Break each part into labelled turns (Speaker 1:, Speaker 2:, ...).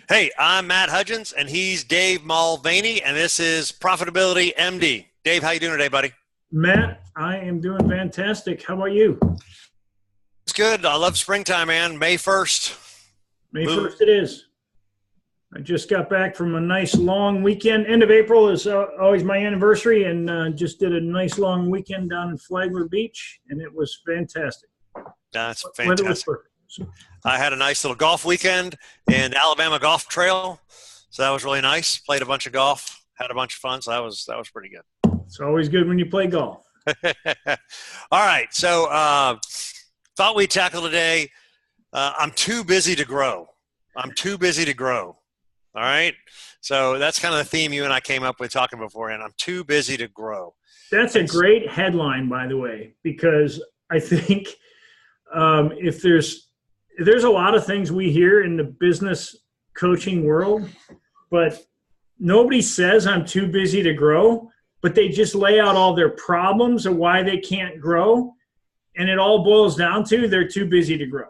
Speaker 1: Hey, I'm Matt Hudgins, and he's Dave Mulvaney, and this is Profitability MD. Dave, how you doing today, buddy?
Speaker 2: Matt, I am doing fantastic. How about you?
Speaker 1: It's good. I love springtime, man. May 1st.
Speaker 2: May 1st it is. I just got back from a nice long weekend. End of April is always my anniversary, and just did a nice long weekend down in Flagler Beach, and it was fantastic.
Speaker 1: That's
Speaker 2: Weather was
Speaker 1: fantastic.
Speaker 2: perfect.
Speaker 1: I had a nice little golf weekend in Alabama Golf Trail, so that was really nice. Played a bunch of golf, had a bunch of fun, so that was pretty good.
Speaker 2: It's always good when you play golf.
Speaker 1: All right, so thought we'd tackle today. I'm too busy to grow. I'm too busy to grow. All right, so that's kind of the theme you and I came up with talking beforehand. I'm too busy to grow.
Speaker 2: That's a great headline, by the way, because I think if there's a lot of things we hear in the business coaching world, but nobody says I'm too busy to grow, but they just lay out all their problems of why they can't grow. And it all boils down to they're too busy to grow.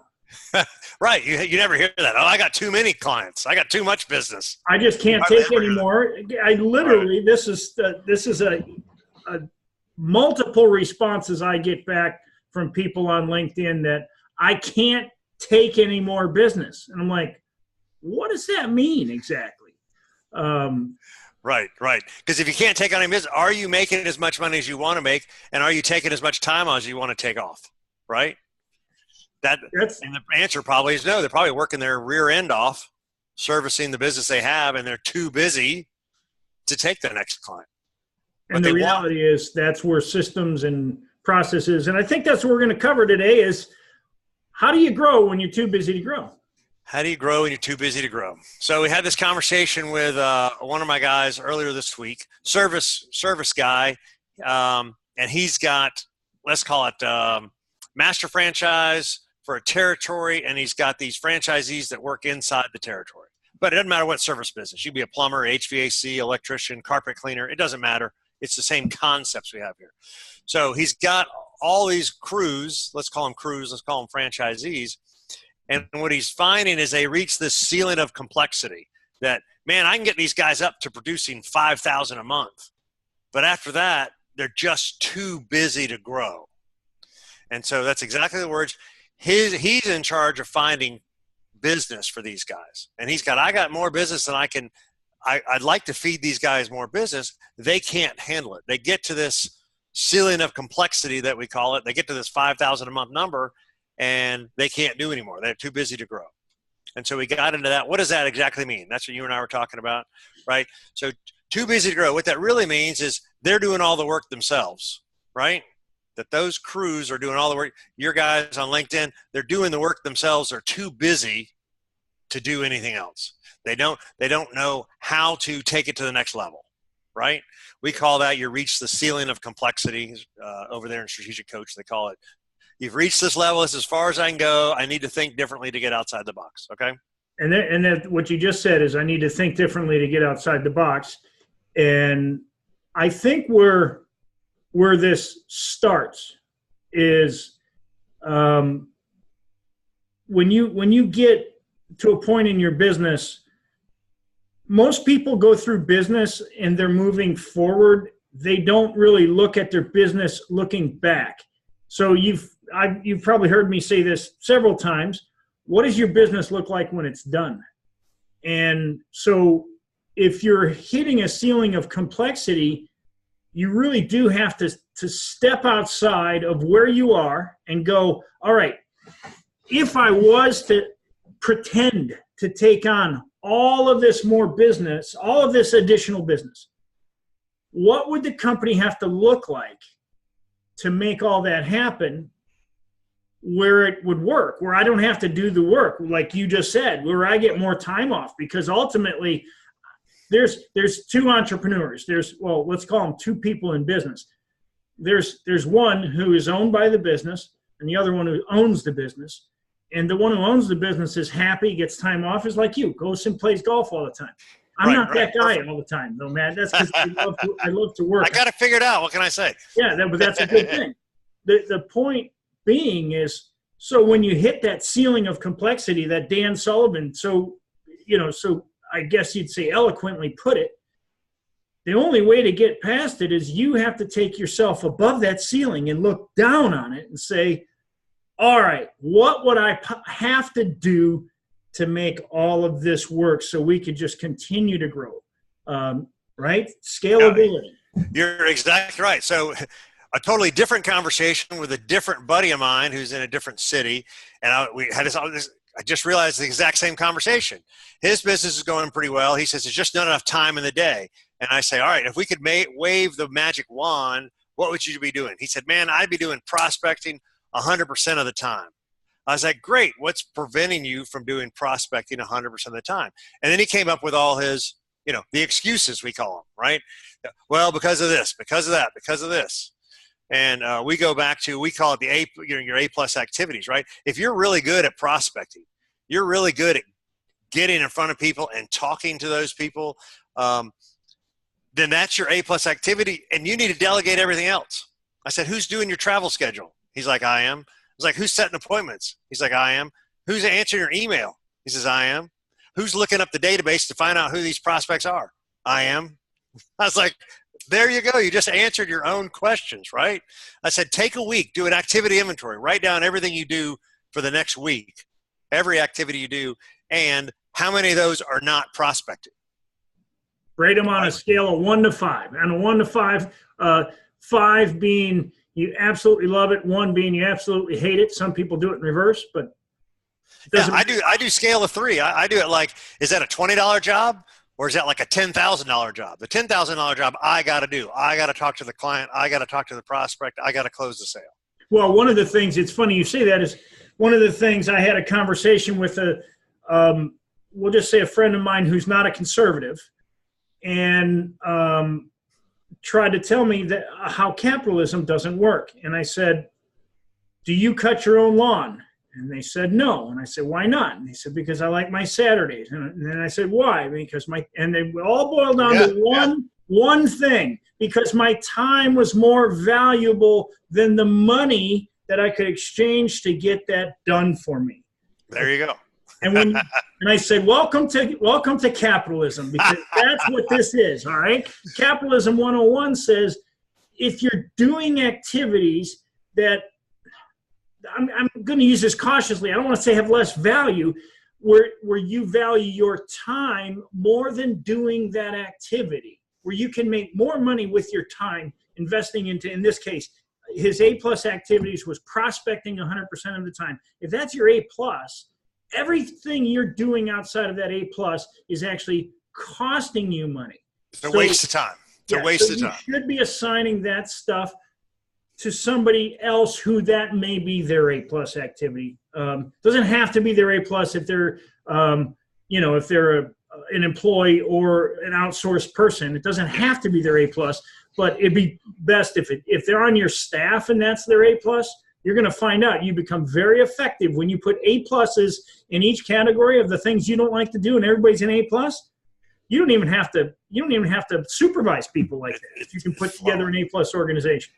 Speaker 1: Right. You never hear that. Oh, I got too many clients. I got too much business.
Speaker 2: I just can't take anymore. I literally, this is a multiple responses I get back from people on LinkedIn that I can't take any more business. And I'm like, what does that mean exactly?
Speaker 1: Right. Because if you can't take on any business, are you making as much money as you want to make? And are you taking as much time as you want to take off? Right? And the answer probably is no. They're probably working their rear end off, servicing the business they have, and they're too busy to take the next client.
Speaker 2: And the reality is that's where systems and processes, and I think that's what we're going to cover today is how do you grow when you're too busy to grow?
Speaker 1: How do you grow when you're too busy to grow? So we had this conversation with one of my guys earlier this week, service guy, and he's got, let's call it master franchise for a territory, and he's got these franchisees that work inside the territory. But it doesn't matter what service business. You can be a plumber, HVAC, electrician, carpet cleaner. It doesn't matter. It's the same concepts we have here. So he's got all these crews, let's call them franchisees. And what he's finding is they reach this ceiling of complexity that, man, I can get these guys up to producing 5,000 a month. But after that, they're just too busy to grow. And so that's exactly the words. He's in charge of finding business for these guys. And I got more business than I'd like to feed these guys more business. They can't handle it. They get to this ceiling of complexity that we call it. They get to this 5,000 a month number and they can't do anymore. They're too busy to grow. And so we got into that. What does that exactly mean? That's what you and I were talking about, right? So too busy to grow. What that really means is they're doing all the work themselves, right? That those crews are doing all the work. Your guys on LinkedIn, they're doing the work themselves. They're too busy to do anything else. They don't know how to take it to the next level, right? We call that you reach the ceiling of complexity over there in Strategic Coach. They call it, you've reached this level. This is as far as I can go. I need to think differently to get outside the box, okay?
Speaker 2: And that what you just said is I need to think differently to get outside the box. And I think where this starts is when you get to a point in your business, most people go through business and they're moving forward. They don't really look at their business looking back. So you've probably heard me say this several times. What does your business look like when it's done? And so if you're hitting a ceiling of complexity, you really do have to step outside of where you are and go, all right, if I was to pretend to take on all of this more business, all of this additional business, what would the company have to look like to make all that happen where it would work, where I don't have to do the work, like you just said, where I get more time off? Because ultimately, there's two entrepreneurs. Let's call them two people in business. There's one who is owned by the business and the other one who owns the business. And the one who owns the business is happy, gets time off, is like you, goes and plays golf all the time. I'm not that guy all the time, though, man. That's because I love to work.
Speaker 1: I got it figured out. What can I say?
Speaker 2: Yeah, but that's a good thing. The point being is, so when you hit that ceiling of complexity that Dan Sullivan, so so I guess you'd say eloquently put it, the only way to get past it is you have to take yourself above that ceiling and look down on it and say, all right, what would I have to do to make all of this work so we could just continue to grow? Right? Scalability.
Speaker 1: You're exactly right. So a totally different conversation with a different buddy of mine who's in a different city. And we had this, I just realized the exact same conversation. His business is going pretty well. He says, there's just not enough time in the day. And I say, all right, if we could wave the magic wand, what would you be doing? He said, man, I'd be doing prospecting 100% of the time. I was like, great. What's preventing you from doing prospecting 100% of the time? And then he came up with all his, the excuses, we call them, right? Well, because of this, because of that, because of this. And we go back to, we call it your A+ activities, right? If you're really good at prospecting, you're really good at getting in front of people and talking to those people, then that's your A+ activity, and you need to delegate everything else. I said, who's doing your travel schedule? He's like, I am. I was like, who's setting appointments? He's like, I am. Who's answering your email? He says, I am. Who's looking up the database to find out who these prospects are? I am. I was like, there you go. You just answered your own questions, right? I said, take a week, do an activity inventory, write down everything you do for the next week, every activity you do, and how many of those are not prospecting.
Speaker 2: Rate them on a scale of 1 to 5. And a 1 to 5, 5 being you absolutely love it, 1 being you absolutely hate it. Some people do it in reverse, but
Speaker 1: yeah, I do scale of 3. I do it like, is that a $20 job or is that like a $10,000 job? The $10,000 job I got to do. I got to talk to the client. I got to talk to the prospect. I got to close the sale.
Speaker 2: Well, one of the things, it's funny you say that, is one of the things I had a conversation with we'll just say a friend of mine who's not a conservative, and tried to tell me that how capitalism doesn't work. And I said, do you cut your own lawn? And they said, no. And I said, why not? And they said, because I like my Saturdays. And then I said, why? Because and they all boiled down to one thing, because my time was more valuable than the money that I could exchange to get that done for me.
Speaker 1: There you go.
Speaker 2: And I said, welcome to capitalism, because that's what this is, all right? Capitalism 101 says, if you're doing activities that, I'm going to use this cautiously, I don't want to say have less value, where you value your time more than doing that activity, where you can make more money with your time investing into, in this case, his A+ activities was prospecting 100% of the time. If that's your A+, everything you're doing outside of that A+ is actually costing you money.
Speaker 1: It's a waste of time. It's a waste of time.
Speaker 2: You should be assigning that stuff to somebody else who that may be their A+ activity. Doesn't have to be their A+ if they're, if they're an employee or an outsourced person. It doesn't have to be their A+, but it'd be best if they're on your staff and that's their A+. You're going to find out you become very effective when you put A+ in each category of the things you don't like to do, and everybody's an A+. You don't even have to supervise people like that if you can put together an A+ organization.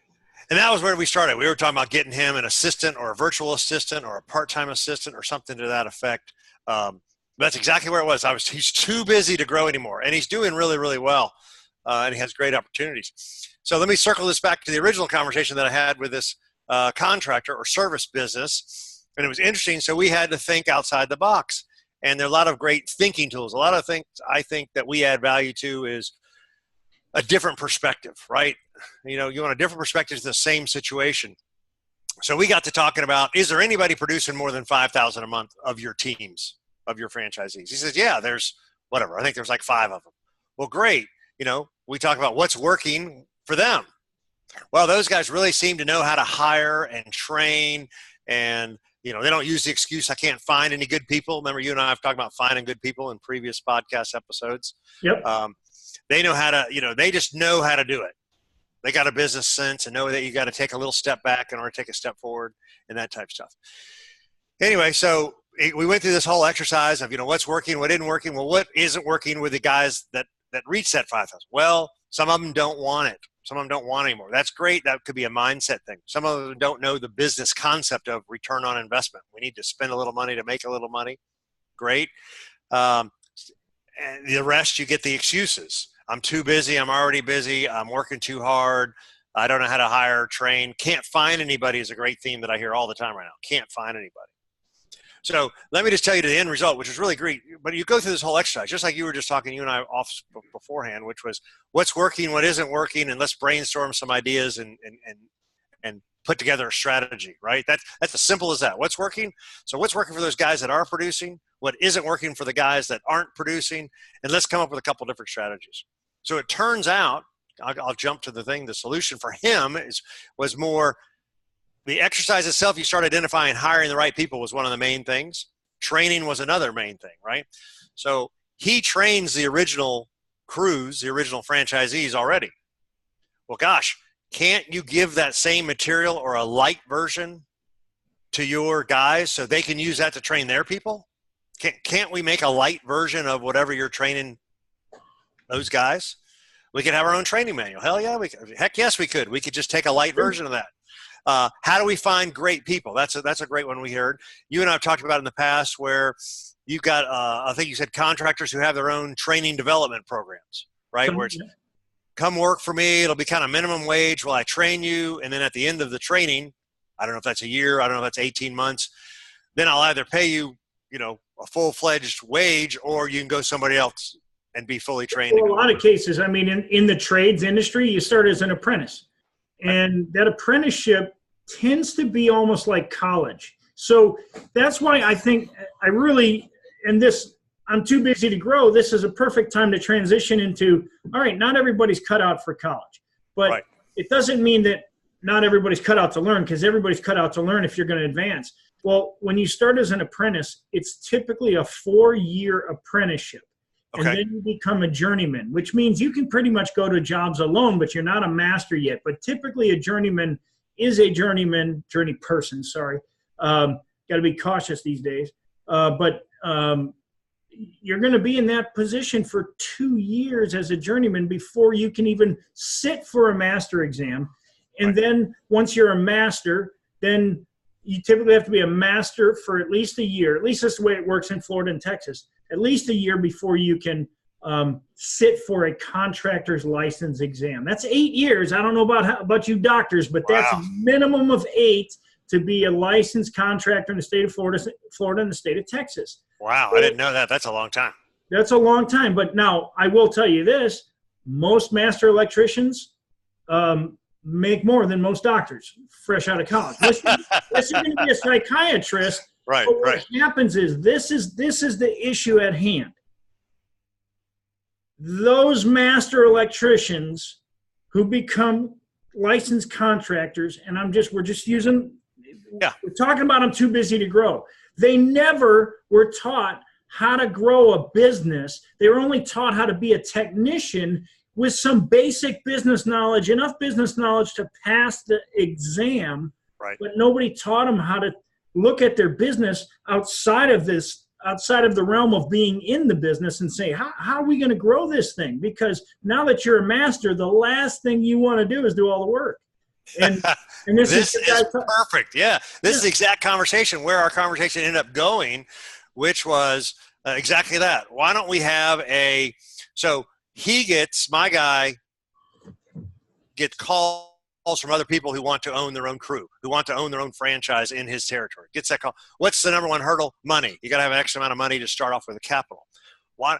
Speaker 1: And that was where we started. We were talking about getting him an assistant or a virtual assistant or a part-time assistant or something to that effect. That's exactly where it was. He's too busy to grow anymore, and he's doing really, really well, and he has great opportunities. So let me circle this back to the original conversation that I had with this contractor or service business, and it was interesting. So we had to think outside the box, and there are a lot of great thinking tools. A lot of things I think that we add value to is a different perspective, right? You want a different perspective to the same situation. So we got to talking about, is there anybody producing more than 5,000 a month of your teams, of your franchisees? He says, yeah, there's whatever. I think there's like 5 of them. Well, great. We talk about what's working for them. Well, those guys really seem to know how to hire and train, and they don't use the excuse, I can't find any good people. Remember, you and I have talked about finding good people in previous podcast episodes.
Speaker 2: Yep.
Speaker 1: They know how to, they just know how to do it. They got a business sense and know that you got to take a little step back in order to take a step forward and that type of stuff. Anyway, so we went through this whole exercise of, what's working, what isn't working. Well, what isn't working with the guys that reach that 5,000? Well, some of them don't want it. Some of them don't want anymore. That's great. That could be a mindset thing. Some of them don't know the business concept of return on investment. We need to spend a little money to make a little money. Great. and the rest, you get the excuses. I'm too busy. I'm already busy. I'm working too hard. I don't know how to hire, train. Can't find anybody is a great theme that I hear all the time right now. Can't find anybody. So let me just tell you the end result, which is really great. But you go through this whole exercise, just like you were just talking, you and I off beforehand, which was what's working, what isn't working, and let's brainstorm some ideas and put together a strategy, right? That's as simple as that. What's working? So what's working for those guys that are producing? What isn't working for the guys that aren't producing? And let's come up with a couple different strategies. So it turns out, I'll jump to the thing, the solution for him was more the exercise itself. You start identifying hiring the right people was one of the main things. Training was another main thing, right? So he trains the original crews, the original franchisees already. Well, gosh, can't you give that same material or a light version to your guys so they can use that to train their people? Can't we make a light version of whatever you're training those guys? We could have our own training manual. Hell yeah, heck yes, we could. We could just take a light version of that. How do we find great people? That's a great one we heard. You and I have talked about in the past where you've got, I think you said contractors who have their own training development programs, right? Where it's come work for me. It'll be kind of minimum wage while I train you. And then at the end of the training, I don't know if that's a year, I don't know if that's 18 months, then I'll either pay you, a full-fledged wage, or you can go somebody else and be fully trained.
Speaker 2: Well, a lot of cases, I mean, in the trades industry, you start as an apprentice. And that apprenticeship tends to be almost like college. So that's why I think I'm too busy to grow. This is a perfect time to transition into, all right, not everybody's cut out for college. But It doesn't mean that not everybody's cut out to learn, because everybody's cut out to learn if you're going to advance. Well, when you start as an apprentice, it's typically a 4-year apprenticeship. And then you become a journeyman, which means you can pretty much go to jobs alone, but you're not a master yet. But typically a journeyman is a journey person, sorry. Got to be cautious these days. But you're going to be in that position for 2 years as a journeyman before you can even sit for a master exam. And then once you're a master, then you typically have to be a master for at least a year. At least that's the way it works in Florida and Texas. At least a year before you can sit for a contractor's license exam. That's 8 years. I don't know about you doctors, but that's a minimum of 8 to be a licensed contractor in the state of Florida and the state of Texas.
Speaker 1: Wow, I didn't know that. That's a long time.
Speaker 2: That's a long time. But now I will tell you this, most master electricians make more than most doctors fresh out of college. Unless you're going to be a psychiatrist.
Speaker 1: Right.
Speaker 2: What happens is this is the issue at hand. Those master electricians who become licensed contractors, and we're talking about I'm too busy to grow. They never were taught how to grow a business. They were only taught how to be a technician with some basic business knowledge, enough business knowledge to pass the exam, but nobody taught them how to look at their business outside of the realm of being in the business and say, how are we going to grow this thing? Because now that you're a master, the last thing you want to do is do all the work. And this is
Speaker 1: perfect. Yeah. This is the exact conversation where our conversation ended up going, which was exactly that. Why don't we have my guy gets calls from other people who want to own their own crew, who want to own their own franchise in his territory. Gets that call. What's the number one hurdle? Money. You got to have an extra amount of money to start off with a capital. Why?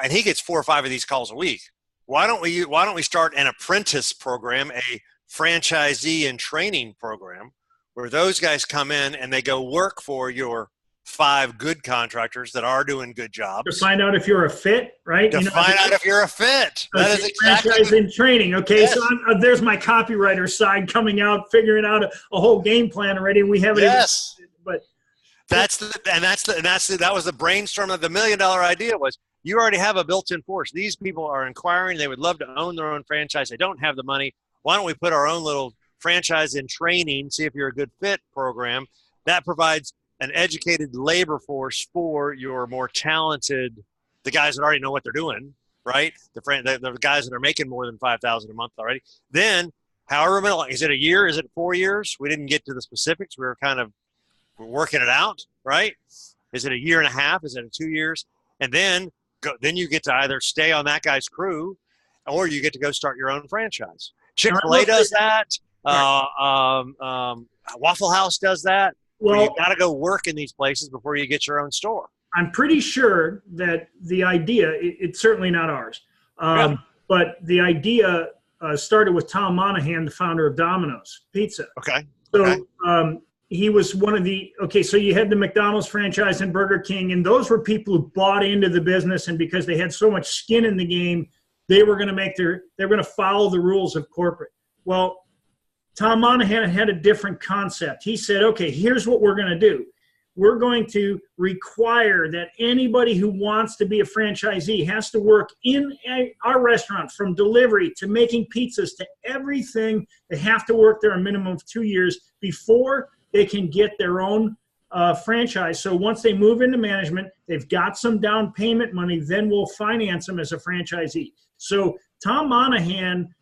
Speaker 1: And he gets 4 or 5 of these calls a week. Why don't we start an apprentice program, a franchisee and training program, where those guys come in and they go work for your 5 good contractors that are doing good jobs.
Speaker 2: To find out if you're a fit, right?
Speaker 1: Find out if you're a fit. That is exactly.
Speaker 2: Franchise in training. Okay, yes. So there's my copywriter side coming out, figuring out a whole game plan already, and we haven't.
Speaker 1: Yes.
Speaker 2: But
Speaker 1: that was the brainstorm of the $1 million idea was you already have a built-in force. These people are inquiring. They would love to own their own franchise. They don't have the money. Why don't we put our own little franchise in training, see if you're a good fit program that provides an educated labor force for your more talented, the guys that already know what they're doing, right? The guys that are making more than $5,000 a month already. Then, however many, is it a year? Is it 4 years? We didn't get to the specifics. We were kind of working it out, right? Is it a year and a half? Is it 2 years? And then then you get to either stay on that guy's crew, or you get to go start your own franchise. Chick-fil-A does that. Waffle House does that. Well, you got to go work in these places before you get your own store.
Speaker 2: I'm pretty sure that the idea, it's certainly not ours, but the idea started with Tom Monahan, the founder of Domino's Pizza.
Speaker 1: Okay.
Speaker 2: So he was one of the, so you had the McDonald's franchise and Burger King, and those were people who bought into the business, and because they had so much skin in the game, they were going to follow the rules of corporate. Well, Tom Monahan had a different concept. He said, okay, here's what we're going to do. We're going to require that anybody who wants to be a franchisee has to work in our restaurant, from delivery to making pizzas to everything. They have to work there a minimum of 2 years before they can get their own franchise. So once they move into management, they've got some down payment money, then we'll finance them as a franchisee. So Tom Monahan,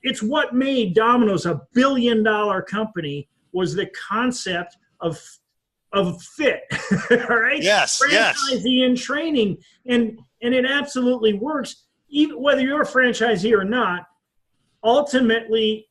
Speaker 2: it's what made Domino's a billion-dollar company, was the concept of fit, all right?
Speaker 1: Yes,
Speaker 2: franchisee and training, and it absolutely works. Even whether you're a franchisee or not, ultimately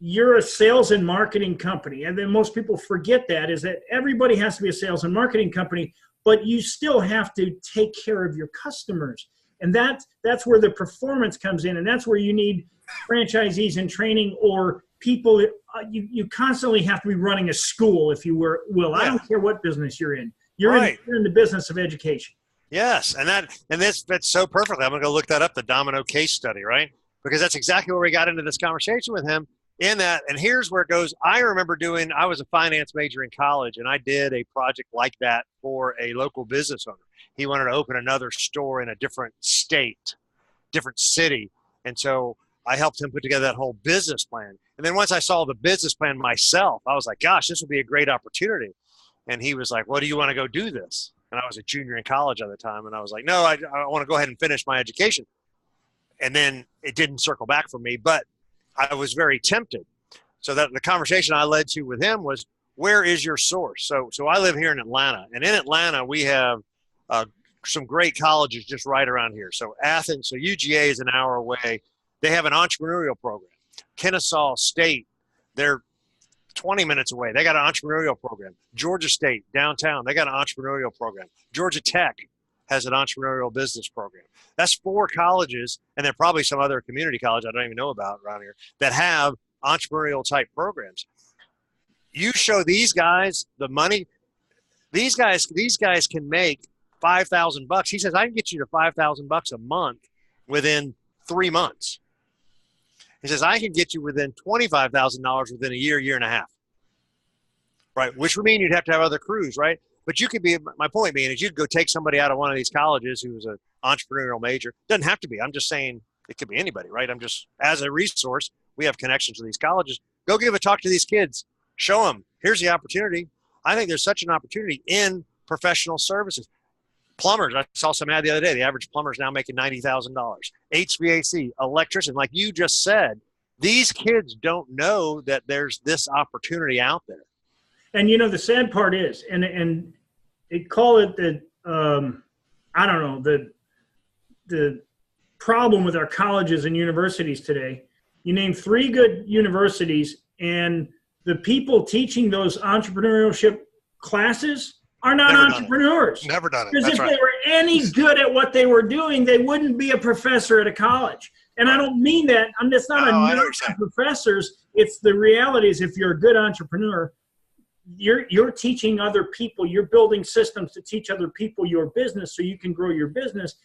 Speaker 2: you're a sales and marketing company. And then most people forget that, is that everybody has to be a sales and marketing company, but you still have to take care of your customers. And that's where the performance comes in, and that's where you need franchisees in training, or people. You constantly have to be running a school, if you will. Yeah. I don't care what business you're in. You're in the business of education.
Speaker 1: Yes, and this fits so perfectly. I'm going to go look that up, the Domino case study, right? Because that's exactly where we got into this conversation with him. In that, and here's where it goes. I remember I was a finance major in college, and I did a project like that for a local business owner. He wanted to open another store in a different state, different city. And so I helped him put together that whole business plan. And then once I saw the business plan myself, I was like, gosh, this would be a great opportunity. And he was like, well, do you want to go do this? And I was a junior in college at the time. And I was like, no, I want to go ahead and finish my education. And then it didn't circle back for me, but I was very tempted. So that the conversation I led to with him was, where is your source? So I live here in Atlanta, and in Atlanta we have some great colleges just right around here. So Athens, so UGA is an hour away. They have an entrepreneurial program. Kennesaw State, they're 20 minutes away. They got an entrepreneurial program. Georgia State, downtown, they got an entrepreneurial program. Georgia Tech has an entrepreneurial business program. That's 4 colleges, and there are probably some other community college I don't even know about around here that have entrepreneurial type programs. You show these guys the money. These guys can make $5,000. He says, I can get you to $5,000 a month within 3 months. He says, I can get you within $25,000 within a year and a half. Right? Which would mean you'd have to have other crews, right? But you could be, my point being is you'd go take somebody out of one of these colleges who's an entrepreneurial major. Doesn't have to be. I'm just saying it could be anybody, right? I'm just, as a resource, we have connections to these colleges. Go give a talk to these kids. Show them, here's the opportunity. I think there's such an opportunity in professional services. Plumbers, I saw some ad the other day. The average plumber is now making $90,000. HVAC, electrician, like you just said, these kids don't know that there's this opportunity out there.
Speaker 2: And you know, the sad part is, and they call it the, I don't know, the problem with our colleges and universities today. You name 3 good universities, and the people teaching those entrepreneurship classes are not entrepreneurs.
Speaker 1: Never done it.
Speaker 2: Because
Speaker 1: That's
Speaker 2: if
Speaker 1: right.
Speaker 2: they were any good at what they were doing, they wouldn't be a professor at a college. And I don't mean that. It's not a knock on professors. It's the reality is, if you're a good entrepreneur, you're teaching other people. You're building systems to teach other people your business so you can grow your business.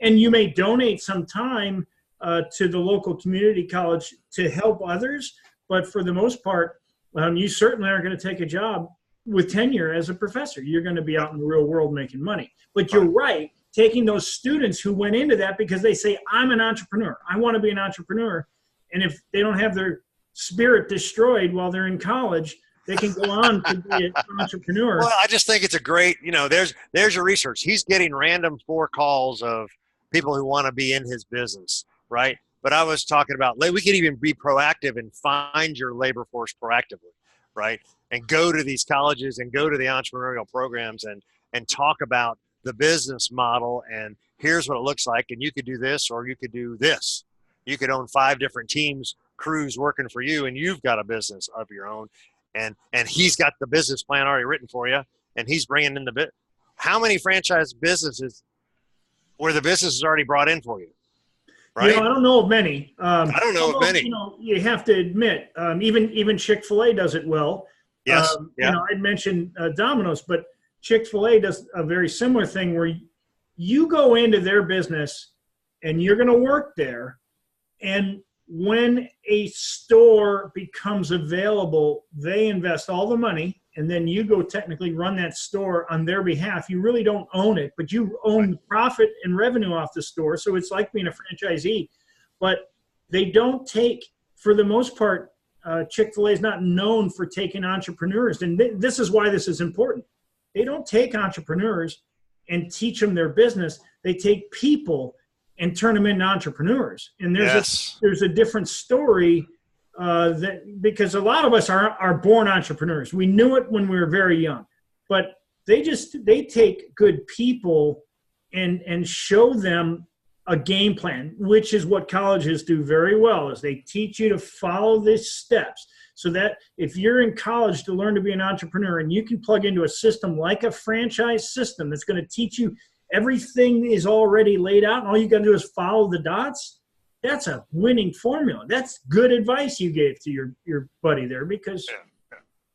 Speaker 2: And you may donate some time to the local community college to help others. But for the most part, you certainly aren't going to take a job with tenure as a professor. You're going to be out in the real world making money. But you're right, taking those students who went into that because they say, I'm an entrepreneur. I want to be an entrepreneur. And if they don't have their spirit destroyed while they're in college, they can go on to be an entrepreneur.
Speaker 1: Well, I just think it's a great, there's your research. He's getting random 4 calls of people who want to be in his business, right? But I was talking about, we could even be proactive and find your labor force proactively, right? And go to these colleges and go to the entrepreneurial programs and talk about the business model, and here's what it looks like, and you could do this or you could do this. You could own 5 different teams, crews working for you, and you've got a business of your own, and he's got the business plan already written for you, and he's bringing in the bit. How many franchise businesses where the business is already brought in for you? Right?
Speaker 2: I don't know of many.
Speaker 1: I don't know of many.
Speaker 2: You have to admit, even Chick-fil-A does it well.
Speaker 1: Yes.
Speaker 2: I'd mentioned Domino's, but Chick-fil-A does a very similar thing where you go into their business and you're going to work there. And when a store becomes available, they invest all the money, and then you go technically run that store on their behalf. You really don't own it, but you own the profit and revenue off the store. So it's like being a franchisee. But they don't take, for the most part, Chick-fil-A is not known for taking entrepreneurs. And this is why this is important. They don't take entrepreneurs and teach them their business. They take people and turn them into entrepreneurs. And there's a different story because a lot of us are born entrepreneurs. We knew it when we were very young, but they take good people and show them a game plan, which is what colleges do very well, is they teach you to follow these steps so that if you're in college to learn to be an entrepreneur and you can plug into a system like a franchise system that's going to teach you everything is already laid out and all you got to do is follow the dots. That's a winning formula. That's good advice you gave to your buddy there, because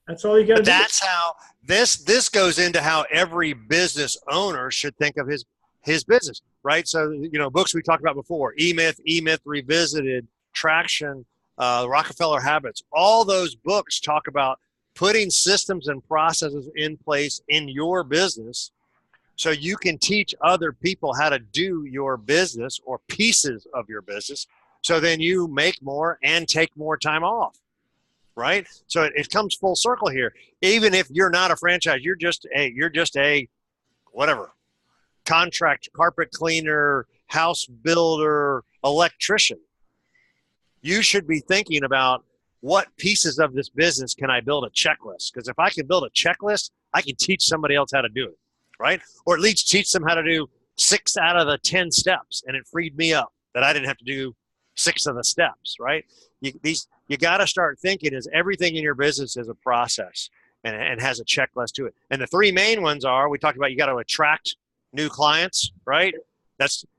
Speaker 2: that's all you got to do.
Speaker 1: That's how this goes into how every business owner should think of his business, right? So, books we talked about before, E-Myth Revisited, Traction, Rockefeller Habits, all those books talk about putting systems and processes in place in your business so you can teach other people how to do your business or pieces of your business, so then you make more and take more time off, right? So it comes full circle here. Even if you're not a franchise, you're just a whatever, contract carpet cleaner, house builder, electrician. You should be thinking about what pieces of this business can I build a checklist? Because if I can build a checklist, I can teach somebody else how to do it. Right? Or at least teach them how to do 6 out of the 10 steps. And it freed me up that I didn't have to do 6 of the steps, right? You got to start thinking is everything in your business is a process and has a checklist to it. And the 3 main ones are, we talked about, you got to attract new clients, right?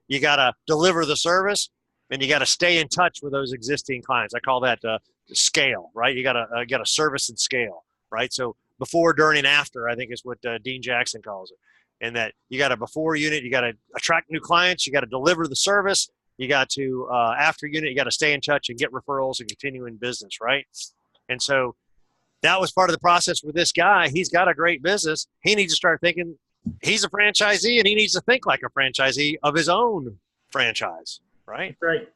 Speaker 1: You got to deliver the service, and you got to stay in touch with those existing clients. I call that scale, right? You got to service and scale, right? So before, during, and after, I think is what Dean Jackson calls it. And that you got a before unit, you got to attract new clients, you got to deliver the service, you got to, after unit, you got to stay in touch and get referrals and continue in business, right? And so that was part of the process with this guy. He's got a great business. He needs to start thinking he's a franchisee, and he needs to think like a franchisee of his own franchise, right?
Speaker 2: Right.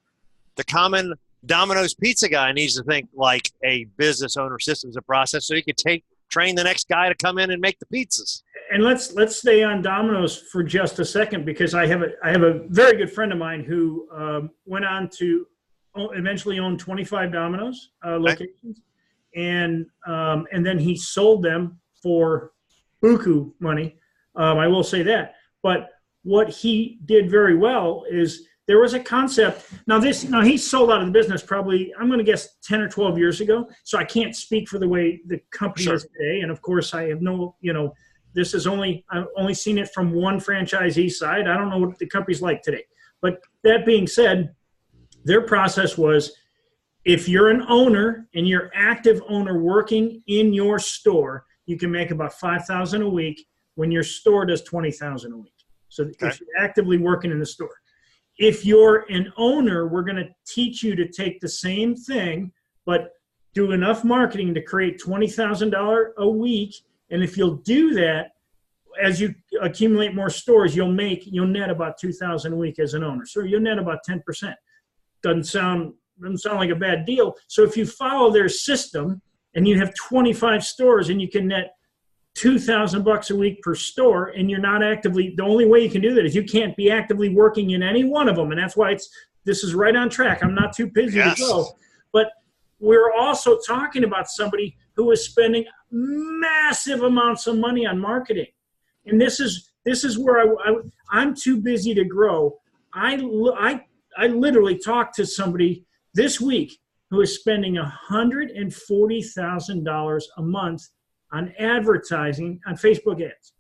Speaker 1: The common Domino's Pizza guy needs to think like a business owner, systems and process, so he could train the next guy to come in and make the pizzas.
Speaker 2: And let's stay on Domino's for just a second, because I have a very good friend of mine who went on to eventually own 25 Domino's locations, and then he sold them for buku money. I will say that. But what he did very well is there was a concept. Now he sold out of the business probably, I'm going to guess 10 or 12 years ago. So I can't speak for the way the company is today. And of course I have no, I've only seen it from one franchisee side. I don't know what the company's like today. But that being said, their process was, if you're an owner and you're active owner working in your store, you can make about $5,000 a week when your store does $20,000 a week. So if you're actively working in the store. If you're an owner, we're going to teach you to take the same thing, but do enough marketing to create $20,000 a week. And if you'll do that, as you accumulate more stores, you'll net about $2,000 a week as an owner. So you'll net about 10%. Doesn't sound like a bad deal. So if you follow their system and you have 25 stores and you can net $2,000 a week per store, and you're not actively, the only way you can do that is you can't be actively working in any one of them. And that's why this is right on track. I'm not too busy to go. But we're also talking about somebody who is spending massive amounts of money on marketing. And this is this is where I'm too busy to grow. I literally talked to somebody this week who is spending $140,000 a month on advertising on Facebook ads.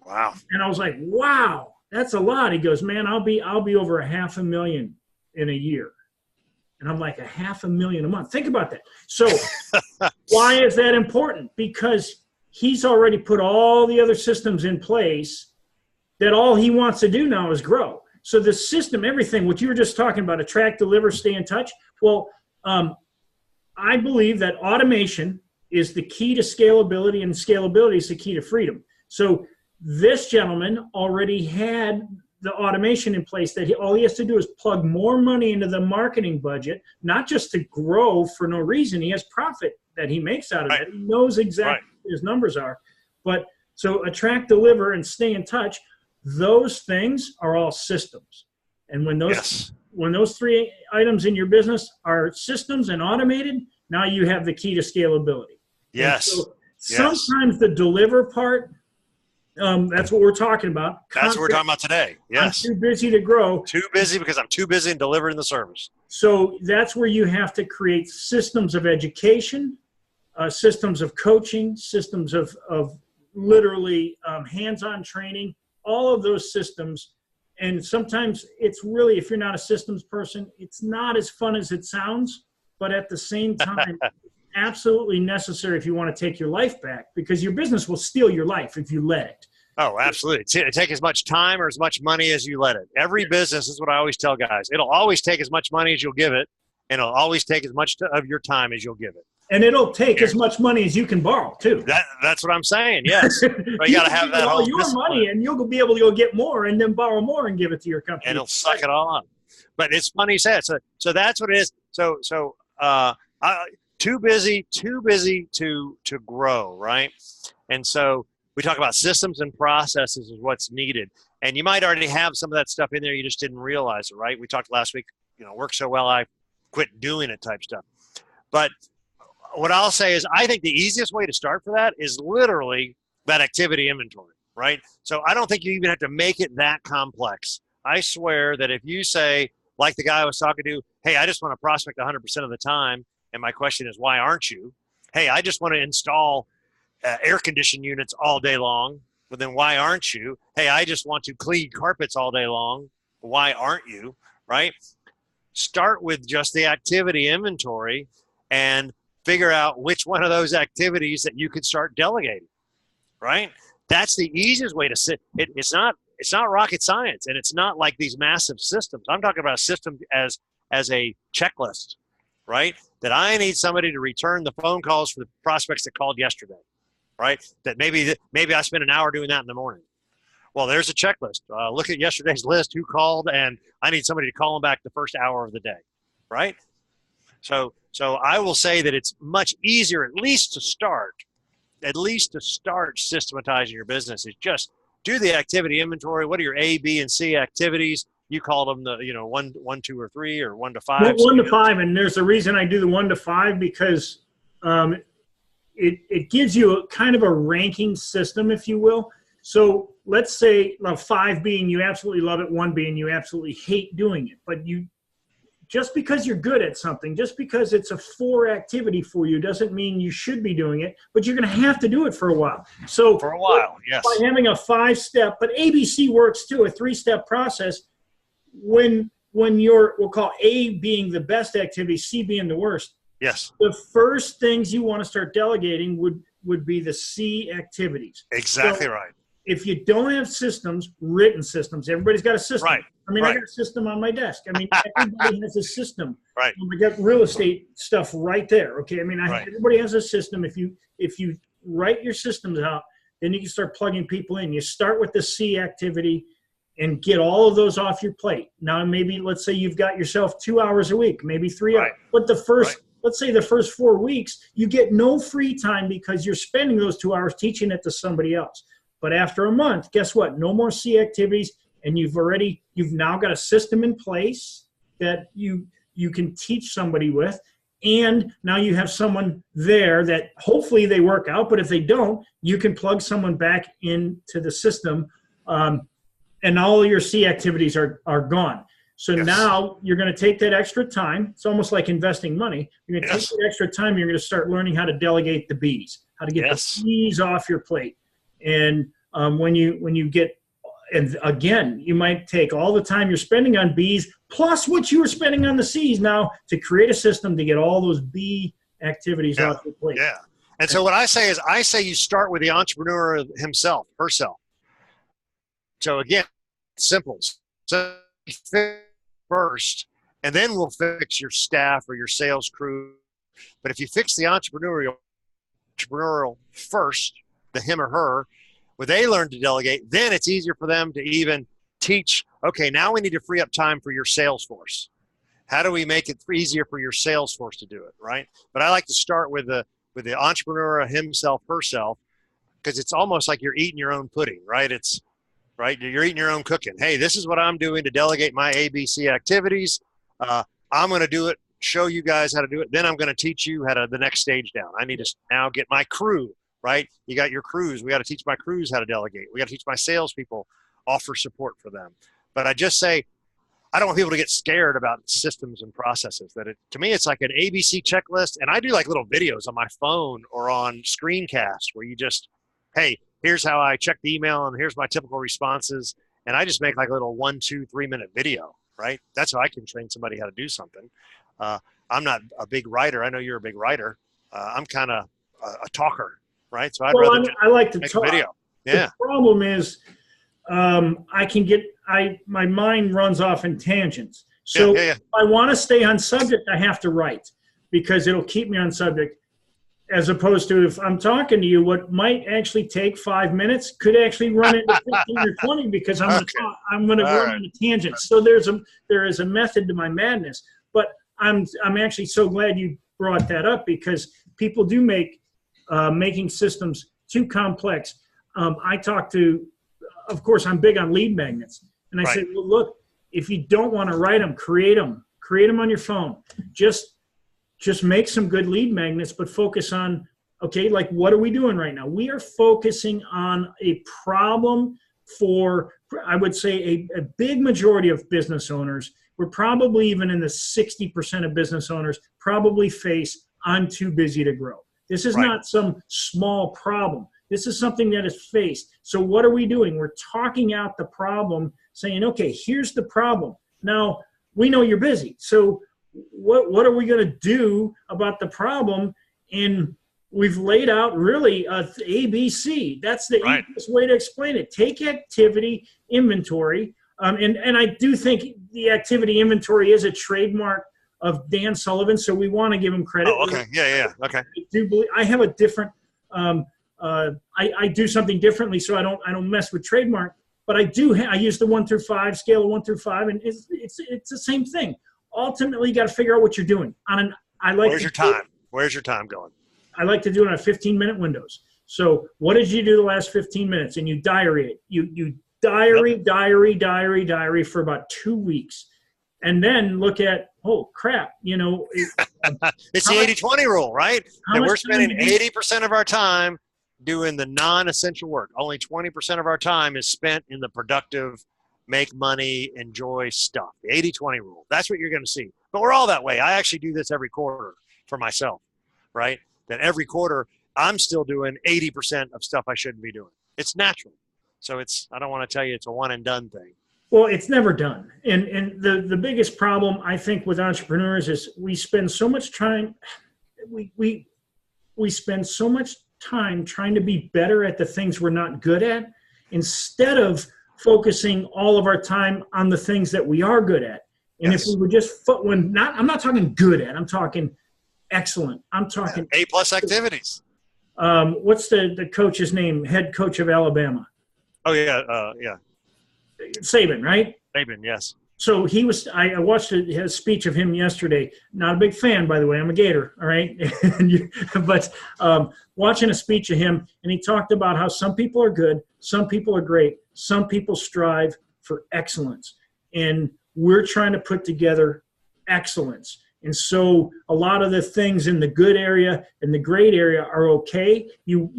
Speaker 1: Wow.
Speaker 2: And I was like, wow, that's a lot. He goes, man, I'll be over $500,000 in a year. And I'm like, $500,000 a month. Think about that. So why is that important? Because he's already put all the other systems in place that all he wants to do now is grow. So the system, everything, what you were just talking about, attract, deliver, stay in touch. Well, I believe that automation is the key to scalability, and scalability is the key to freedom. So this gentleman already had the automation in place that all he has to do is plug more money into the marketing budget, not just to grow for no reason. He has profit that he makes out of it. He knows exactly what his numbers are. But so attract, deliver, and stay in touch, those things are all systems. And when those three items in your business are systems and automated, now you have the key to scalability.
Speaker 1: Yes.
Speaker 2: So sometimes the deliver part, that's what we're talking about.
Speaker 1: That's what we're talking about today. Yes.
Speaker 2: I'm too busy to grow.
Speaker 1: Too busy because I'm too busy in delivering the service.
Speaker 2: So that's where you have to create systems of education, systems of coaching, systems of literally hands-on training, all of those systems. And sometimes it's really, if you're not a systems person, it's not as fun as it sounds, but at the same time, absolutely necessary if you want to take your life back, because your business will steal your life if you let it.
Speaker 1: Oh, absolutely. Take as much time or as much money as you let it. Every business is what I always tell guys. It'll always take as much money as you'll give it, and it'll always take as much of your time as you'll give it.
Speaker 2: And it'll take as much money as you can borrow too.
Speaker 1: That's what I'm saying. Yes, but you got to have that whole
Speaker 2: your money, and you'll be able to go get more, and then borrow more and give it to your company.
Speaker 1: And it'll suck it all up. But it's funny you say it. So that's what it is. So too busy to grow, right? And so we talk about systems and processes is what's needed. And you might already have some of that stuff in there. You just didn't realize it, right? We talked last week, work so well, I quit doing it type stuff. But what I'll say is I think the easiest way to start for that is literally that activity inventory, right? So I don't think you even have to make it that complex. I swear that if you say, like the guy I was talking to, hey, I just want to prospect 100% of the time, and my question is, why aren't you? Hey, I just want to install air conditioning units all day long. Well, then why aren't you? Hey, I just want to clean carpets all day long. Why aren't you? Right? Start with just the activity inventory and figure out which one of those activities that you could start delegating. Right? That's the easiest way to sit. It's not rocket science, and it's not like these massive systems. I'm talking about a system as a checklist. Right? That I need somebody to return the phone calls for the prospects that called yesterday, right? That maybe I spent an hour doing that in the morning. Well, there's a checklist. Look at yesterday's list, who called, and I need somebody to call them back the first hour of the day, right? So I will say that it's much easier, at least to start systematizing your business, is just do the activity inventory. What are your A, B, and C activities? You called them the 1, 2, or 3, or 1 to 5.
Speaker 2: 1 to 5, and there's a reason I do the 1 to 5 because it gives you a kind of a ranking system, if you will. So let's say 5 being you absolutely love it, 1 being you absolutely hate doing it. But just because you're good at something, just because it's a 4 activity for you, doesn't mean you should be doing it. But you're going to have to do it for a while. So
Speaker 1: for a while, yes.
Speaker 2: By having a 5-step, but ABC works too, a 3-step process. When we'll call A being the best activity, C being the worst.
Speaker 1: Yes.
Speaker 2: The first things you want to start delegating would be the C activities.
Speaker 1: Exactly right.
Speaker 2: If you don't have systems, written systems, everybody's got a system.
Speaker 1: Right.
Speaker 2: I got a system on my desk. Everybody has a system.
Speaker 1: Right.
Speaker 2: We got real estate stuff right there. Okay. Everybody has a system. If you write your systems out, then you can start plugging people in. You start with the C activity and get all of those off your plate. Now, maybe let's say you've got yourself 2 hours a week, maybe 3 hours. But let's say the first 4 weeks, you get no free time because you're spending those 2 hours teaching it to somebody else. But after a month, guess what? No more C activities, and you've now got a system in place that you can teach somebody with. And now you have someone there that hopefully they work out, but if they don't, you can plug someone back into the system and all your C activities are gone. So now you're going to take that extra time. It's almost like investing money. You're going to take that extra time. You're going to start learning how to delegate the B's, how to get the B's off your plate. And when you get, and again, you might take all the time you're spending on B's plus what you were spending on the C's now to create a system to get all those B activities off your plate.
Speaker 1: Yeah. And so what I say is, you start with the entrepreneur himself, herself. So again, simple. So first, and then we'll fix your staff or your sales crew. But if you fix the entrepreneurial first, the him or her, where they learn to delegate, then it's easier for them to even teach, okay, now we need to free up time for your sales force. How do we make it easier for your sales force to do it, right? But I like to start with the entrepreneur himself, herself, because it's almost like you're eating your own pudding, right? You're eating your own cooking. Hey, this is what I'm doing to delegate my ABC activities. I'm going to do it, show you guys how to do it. Then I'm going to teach you how to the next stage down. I need to now get my crew, right? You got your crews. We got to teach my crews how to delegate. We got to teach my salespeople, offer support for them. But I just say, I don't want people to get scared about systems and processes. To me, it's like an ABC checklist. And I do like little videos on my phone or on screencast where you just, hey, here's how I check the email and here's my typical responses. And I just make like a little 1, 2, 3 minute video, right? That's how I can train somebody how to do something. I'm not a big writer. I know you're a big writer. I'm kind of a talker, right? So
Speaker 2: I like to talk.
Speaker 1: A video. Yeah.
Speaker 2: The problem is my mind runs off in tangents. So if I want to stay on subject, I have to write because it'll keep me on subject. As opposed to if I'm talking to you, what might actually take 5 minutes could actually run into 15 or 20 because I'm going to run on a tangent. So there is a method to my madness. But I'm actually so glad you brought that up because people do make making systems too complex. I talk to, of course, I'm big on lead magnets, and I say, well, look, if you don't want to write them, create them on your phone. Just make some good lead magnets, but focus on, okay, like what are we doing right now? We are focusing on a problem for, I would say, a big majority of business owners. We're probably even in the 60% of business owners probably face, I'm too busy to grow. This is not some small problem. This is something that is faced. So what are we doing? We're talking out the problem, saying, okay, here's the problem. Now, we know you're busy. So what are we going to do about the problem? And we've laid out really ABC. That's the easiest way to explain it. Take activity inventory. And I do think the activity inventory is a trademark of Dan Sullivan, so we want to give him credit.
Speaker 1: Oh, okay. Yeah. Okay.
Speaker 2: I do believe I have a different. I do something differently, so I don't mess with trademark. But I use the 1 through 5 scale of 1 through 5, and it's the same thing. Ultimately, you got to figure out what you're doing. Where's your time going? I like to do it on 15-minute windows. So what did you do the last 15 minutes? And you diary it. You diary for about 2 weeks. And then look at, oh, crap,
Speaker 1: it's the 80-20 rule, right? That we're spending 80% of our time doing the non-essential work. Only 20% of our time is spent in the productive, make money, enjoy stuff. The 80-20 rule. That's what you're going to see. But we're all that way. I actually do this every quarter for myself, right? That every quarter I'm still doing 80% of stuff I shouldn't be doing. It's natural. So I don't want to tell you it's a one and done thing.
Speaker 2: Well, it's never done. And the biggest problem I think with entrepreneurs is we spend so much time, we spend so much time trying to be better at the things we're not good at instead of focusing all of our time on the things that we are good at. And if we would just, I'm not talking good at, I'm talking excellent. I'm talking
Speaker 1: A+ activities.
Speaker 2: What's the coach's name? Head coach of Alabama.
Speaker 1: Oh yeah.
Speaker 2: Saban, right?
Speaker 1: Saban, yes.
Speaker 2: So I watched a speech of him yesterday. Not a big fan, by the way. I'm a Gator, all right? But watching a speech of him, and he talked about how some people are good, some people are great, some people strive for excellence. And we're trying to put together excellence. And so a lot of the things in the good area and the great area are okay. You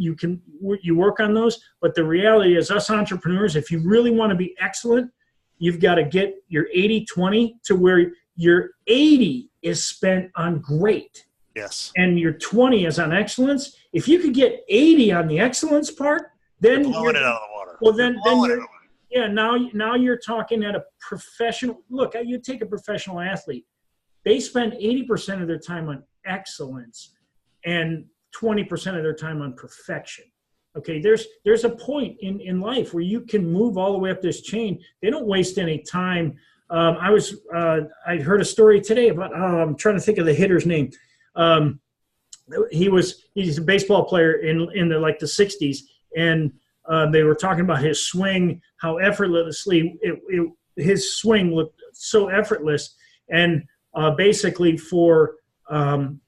Speaker 2: work on those, but the reality is us entrepreneurs, if you really want to be excellent, you've got to get your 80-20 to where your 80 is spent on great.
Speaker 1: Yes.
Speaker 2: And your 20 is on excellence. If you could get 80 on the excellence part, then
Speaker 1: you're blowing it out of the water.
Speaker 2: Well, then you're, yeah, now you're talking at a professional. Look, you take a professional athlete. They spend 80% of their time on excellence and 20% of their time on perfection. Okay, there's a point in life where you can move all the way up this chain. They don't waste any time. I heard a story today about, I'm trying to think of the hitter's name. He's a baseball player in the 60s, and they were talking about his swing, how effortlessly his swing looked so effortless. And basically for 1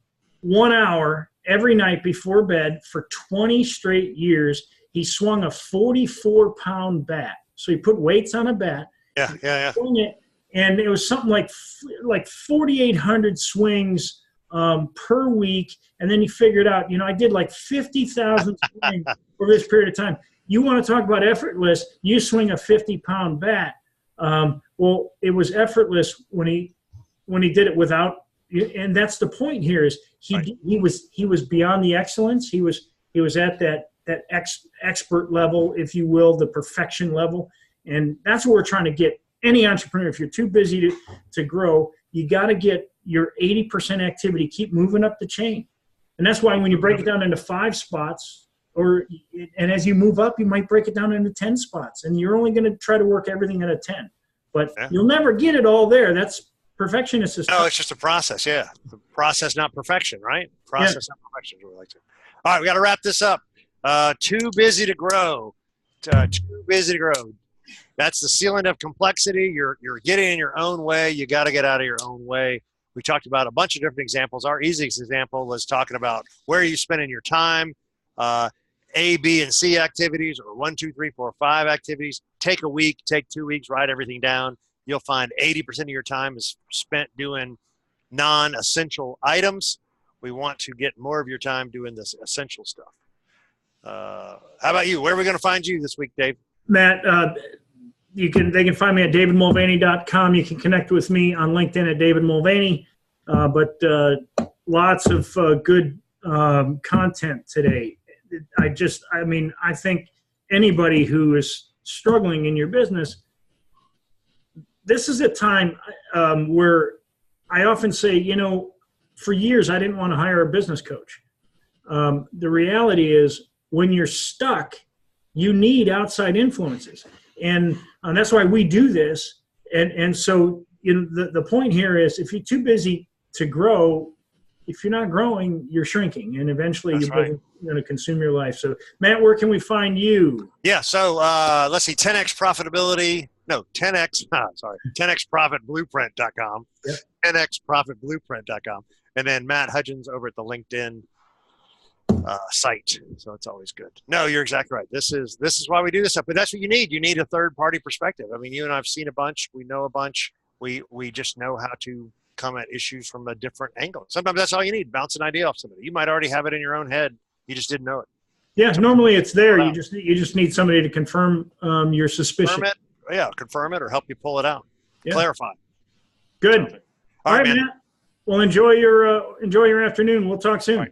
Speaker 2: hour every night before bed for 20 straight years, he swung a 44-pound bat. So he put weights on a bat.
Speaker 1: Yeah.
Speaker 2: Swung it, and it was something like 4,800 swings per week. And then he figured out, I did like 50,000 swings over this period of time. You want to talk about effortless? You swing a 50-pound bat. Well, it was effortless when he did it without, and that's the point here is he was beyond the excellence. He was at that expert level, if you will, the perfection level. And that's what we're trying to get any entrepreneur. If you're too busy to grow, you got to get your 80% activity, keep moving up the chain. And that's why when you break it down into 5 spots, and as you move up, you might break it down into 10 spots, and you're only going to try to work everything at a 10, but you'll never get it all there. That's perfectionist.
Speaker 1: No, it's just a process. Yeah. The process, not perfection, right? Process, not perfection. We like to. All right. We got to wrap this up. Too busy to grow. Too busy to grow. That's the ceiling of complexity. You're getting in your own way. You got to get out of your own way. We talked about a bunch of different examples. Our easiest example was talking about where are you spending your time, A, B, and C activities, or 1, 2, 3, 4, 5 activities. Take a week, take 2 weeks, write everything down. You'll find 80% of your time is spent doing non-essential items. We want to get more of your time doing this essential stuff. How about you? Where are we going to find you this week, Dave?
Speaker 2: Matt, they can find me at davidmulvaney.com. You can connect with me on LinkedIn at David Mulvaney. But lots of good content today. I think anybody who is struggling in your business, this is a time where I often say, for years I didn't want to hire a business coach. The reality is when you're stuck, you need outside influences. And that's why we do this. And so the point here is if you're too busy to grow, if you're not growing, you're shrinking, and eventually you're going to consume your life. So, Matt, where can we find you?
Speaker 1: Yeah, so let's see, 10xprofitblueprint.com,
Speaker 2: Yep.
Speaker 1: 10xprofitblueprint.com, and then Matt Hudgins over at the LinkedIn site. So it's always good. No, you're exactly right. This is why we do this stuff, but that's what you need. You need a third-party perspective. I mean, you and I have seen a bunch. We know a bunch. We just know how to come at issues from a different angle. Sometimes that's all you need, bounce an idea off somebody. You might already have it in your own head. You just didn't know it.
Speaker 2: Yeah, normally it's there. You just need somebody to confirm your suspicion.
Speaker 1: Confirm it or help you pull it out.
Speaker 2: Yeah.
Speaker 1: Clarify.
Speaker 2: Good. All right, man. Well, enjoy your afternoon. We'll talk soon.